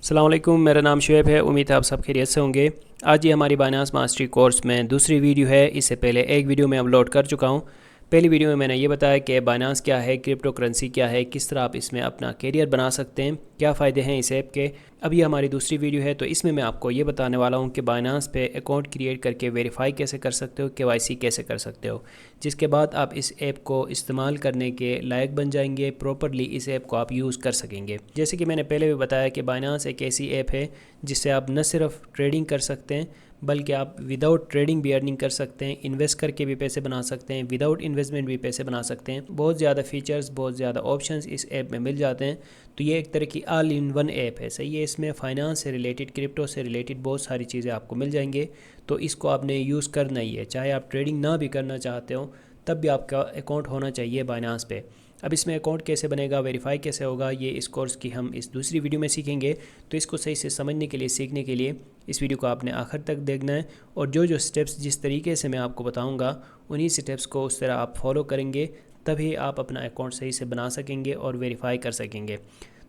अस्सलाम वालेकुम, मेरा नाम शुएब है। उम्मीद है आप सब खैरियत से होंगे। आज ये हमारी बाइनांस मास्टरी कोर्स में दूसरी वीडियो है। इससे पहले एक वीडियो मैं अपलोड कर चुका हूँ। पहली वीडियो में मैंने ये बताया कि बाइनांस क्या है, क्रिप्टो करेंसी क्या है, किस तरह आप इसमें अपना कैरियर बना सकते हैं, क्या फ़ायदे हैं इस ऐप के। अब ये हमारी दूसरी वीडियो है, तो इसमें मैं आपको ये बताने वाला हूँ कि बाइनांस पे अकाउंट क्रिएट करके वेरीफाई कैसे कर सकते हो, केवाईसी कैसे कर सकते हो, जिसके बाद आप इस ऐप को इस्तेमाल करने के लायक बन जाएंगे। प्रॉपरली इस ऐप को आप यूज़ कर सकेंगे। जैसे कि मैंने पहले भी बताया कि बाइनांस एक ऐसी ऐप है जिससे आप न सिर्फ ट्रेडिंग कर सकते हैं बल्कि आप विदाउट ट्रेडिंग भी अर्निंग कर सकते हैं, इन्वेस्ट करके भी पैसे बना सकते हैं, विदाउट इन्वेस्टमेंट भी पैसे बना सकते हैं। बहुत ज़्यादा फीचर्स, बहुत ज़्यादा ऑप्शंस इस ऐप में मिल जाते हैं। तो ये एक तरह की ऑल इन वन ऐप है। सही है, इसमें फाइनेंस से रिलेटेड, क्रिप्टो से रिलेटेड बहुत सारी चीज़ें आपको मिल जाएंगे। तो इसको आपने यूज़ करना ही है। चाहे आप ट्रेडिंग ना भी करना चाहते हो तब भी आपका अकाउंट होना चाहिए बाइनांस पे। अब इसमें अकाउंट कैसे बनेगा, वेरीफाई कैसे होगा, ये इस कोर्स की हम इस दूसरी वीडियो में सीखेंगे। तो इसको सही से समझने के लिए, सीखने के लिए इस वीडियो को आपने आखिर तक देखना है। और जो जो स्टेप्स जिस तरीके से मैं आपको बताऊंगा उन्हीं स्टेप्स को उस तरह आप फॉलो करेंगे, तभी आप अपना अकाउंट सही से बना सकेंगे और वेरीफाई कर सकेंगे।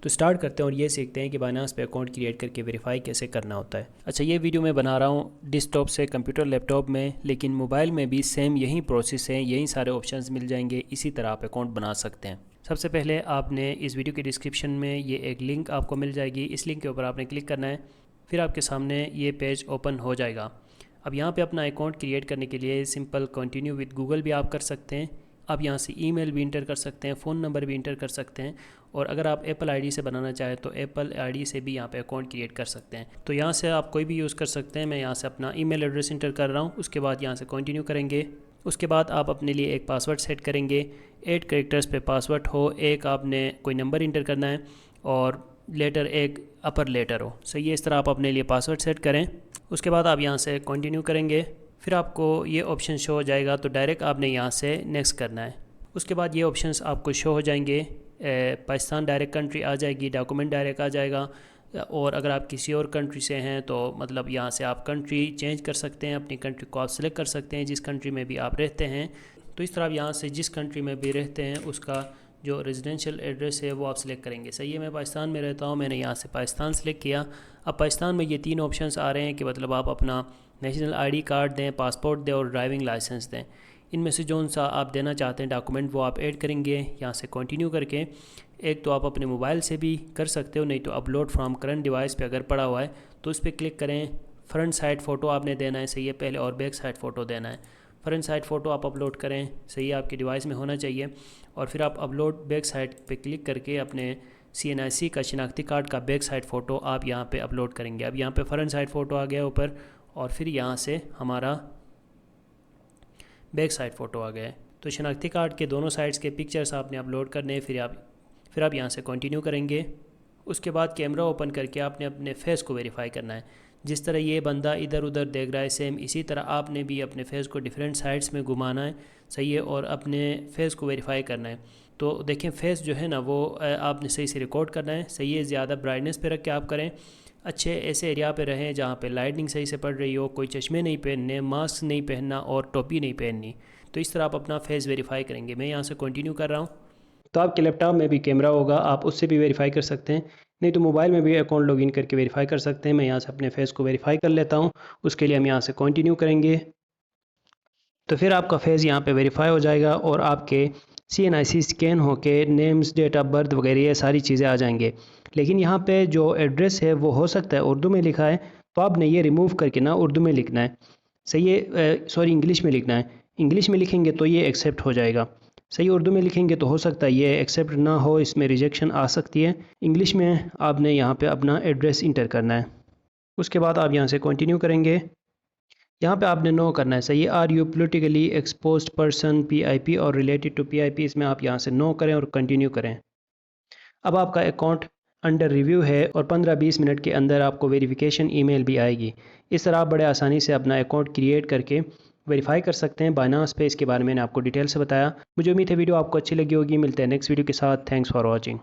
तो स्टार्ट करते हैं और ये सीखते हैं कि बाइनांस पे अकाउंट क्रिएट करके वेरीफाई कैसे करना होता है। अच्छा, ये वीडियो मैं बना रहा हूँ डेस्कटॉप से कंप्यूटर लैपटॉप में, लेकिन मोबाइल में भी सेम यही प्रोसेस है, यही सारे ऑप्शंस मिल जाएंगे। इसी तरह आप अकाउंट बना सकते हैं। सबसे पहले आपने इस वीडियो के डिस्क्रिप्शन में ये एक लिंक आपको मिल जाएगी। इस लिंक के ऊपर आपने क्लिक करना है, फिर आपके सामने ये पेज ओपन हो जाएगा। अब यहाँ पे अपना अकाउंट क्रिएट करने के लिए सिंपल कंटिन्यू विद गूगल भी आप कर सकते हैं। आप यहाँ से ईमेल भी इंटर कर सकते हैं, फ़ोन नंबर भी इंटर कर सकते हैं। और अगर आप एप्पल आईडी से बनाना चाहें तो एप्पल आईडी से भी यहाँ पे अकाउंट क्रिएट कर सकते हैं। तो यहाँ से आप कोई भी यूज़ कर सकते हैं। मैं यहाँ से अपना ईमेल एड्रेस इंटर कर रहा हूँ। उसके बाद यहाँ से कंटिन्यू करेंगे। उसके बाद आप अपने लिए एक पासवर्ड सेट करेंगे। 8 कैरेक्टर्स पे पासवर्ड हो, एक आपने कोई नंबर इंटर करना है और लेटर एक अपर लेटर हो। सही है, इस तरह आप अपने लिए पासवर्ड सेट करें। उसके बाद आप यहाँ से कंटिन्यू करेंगे। फिर आपको ये ऑप्शन शो हो जाएगा, तो डायरेक्ट आपने यहाँ से नेक्स्ट करना है। उसके बाद ये ऑप्शंस आपको शो हो जाएंगे। पाकिस्तान डायरेक्ट कंट्री आ जाएगी, डॉक्यूमेंट डायरेक्ट आ जाएगा। और अगर आप किसी और कंट्री से हैं तो मतलब यहाँ से आप कंट्री चेंज कर सकते हैं, अपनी कंट्री को आप सेलेक्ट कर सकते हैं जिस कंट्री में भी आप रहते हैं। तो इस तरह आप यहाँ से जिस कंट्री में भी रहते हैं उसका जो रेजिडेंशियल एड्रेस है वो आप सिलेक्ट करेंगे। सही है, मैं पाकिस्तान में रहता हूँ, मैंने यहाँ से पाकिस्तान सेलेक्ट किया। अब पाकिस्तान में ये 3 ऑप्शंस आ रहे हैं कि मतलब आप अपना नेशनल आईडी कार्ड दें, पासपोर्ट दें और ड्राइविंग लाइसेंस दें। इनमें से जो सा आप देना चाहते हैं डॉक्यूमेंट वो आप ऐड करेंगे यहाँ से कंटिन्यू करके। एक तो आप अपने मोबाइल से भी कर सकते हो, नहीं तो अपलोड फ्रॉम करंट डिवाइस पे अगर पड़ा हुआ है तो उस पर क्लिक करें। फ्रंट साइड फ़ोटो आपने देना है, सही है, पहले, और बैक साइड फ़ोटो देना है। फ्रंट साइड फ़ोटो आप अपलोड करें, सही है, आपके डिवाइस में होना चाहिए। और फिर आप अपलोड बैक साइड पे क्लिक करके अपने CNIC का शिनाख्ती कार्ड का बैक साइड फ़ोटो आप यहाँ पे अपलोड करेंगे। अब यहाँ पे फ्रंट साइड फ़ोटो आ गया ऊपर, और फिर यहाँ से हमारा बैक साइड फ़ोटो आ गया है। तो शनाख्ती कार्ड के दोनों साइड्स के पिक्चर्स आपने अपलोड करने हैं। फिर आप यहाँ से कंटिन्यू करेंगे। उसके बाद कैमरा ओपन करके आपने अपने फेस को वेरीफाई करना है। जिस तरह ये बंदा इधर उधर देख रहा है, सेम इसी तरह आपने भी अपने फेस को डिफरेंट साइड्स में घुमाना है। सही है, और अपने फेस को वेरीफाई करना है। तो देखें, फेस जो है ना वो आपने सही से रिकॉर्ड करना है। सही है, ज़्यादा ब्राइटनेस पे रख के आप करें। अच्छे ऐसे एरिया पे रहें जहाँ पे लाइटिंग सही से पड़ रही हो, कोई चश्मे नहीं पहनने, मास्क नहीं पहनना और टोपी नहीं पहननी। तो इस तरह आप अपना फेस वेरीफाई करेंगे। मैं यहाँ से कंटिन्यू कर रहा हूँ। तो आपके लैपटॉप में भी कैमरा होगा, आप उससे भी वेरीफाई कर सकते हैं, नहीं तो मोबाइल में भी अकाउंट लॉगिन करके वेरीफाई कर सकते हैं। मैं यहाँ से अपने फेस को वेरीफाई कर लेता हूँ। उसके लिए हम यहाँ से कंटिन्यू करेंगे। तो फिर आपका फेस यहाँ पे वेरीफाई हो जाएगा और आपके CNIC स्कैन होके नेम्स, डेट ऑफ बर्थ वगैरह ये सारी चीज़ें आ जाएंगे। लेकिन यहाँ पे जो एड्रेस है वो हो सकता है उर्दू में लिखा है, तो आपने ये रिमूव करके ना उर्दू में लिखना है। सही है, सॉरी, इंग्लिश में लिखना है। इंग्लिश में लिखेंगे तो ये एक्सेप्ट हो जाएगा। सही, उर्दू में लिखेंगे तो हो सकता है ये एक्सेप्ट ना हो, इसमें रिजेक्शन आ सकती है। इंग्लिश में आपने यहाँ पे अपना एड्रेस इंटर करना है। उसके बाद आप यहाँ से कंटिन्यू करेंगे। यहाँ पे आपने नो करना है। सही है, are you politically exposed person, PIP और रिलेटेड टू PIP, इसमें आप यहाँ से नो करें और कंटिन्यू करें। अब आपका अकाउंट अंडर रिव्यू है और 15-20 मिनट के अंदर आपको वेरिफिकेशन ईमेल भी आएगी। इस तरह आप बड़े आसानी से अपना अकाउंट क्रिएट करके वेरीफाई कर सकते हैं बाइनांस पे। इसके बारे में मैंने आपको डिटेल से बताया। मुझे उम्मीद है वीडियो आपको अच्छी लगी होगी। मिलते हैं नेक्स्ट वीडियो के साथ। Thanks for watching.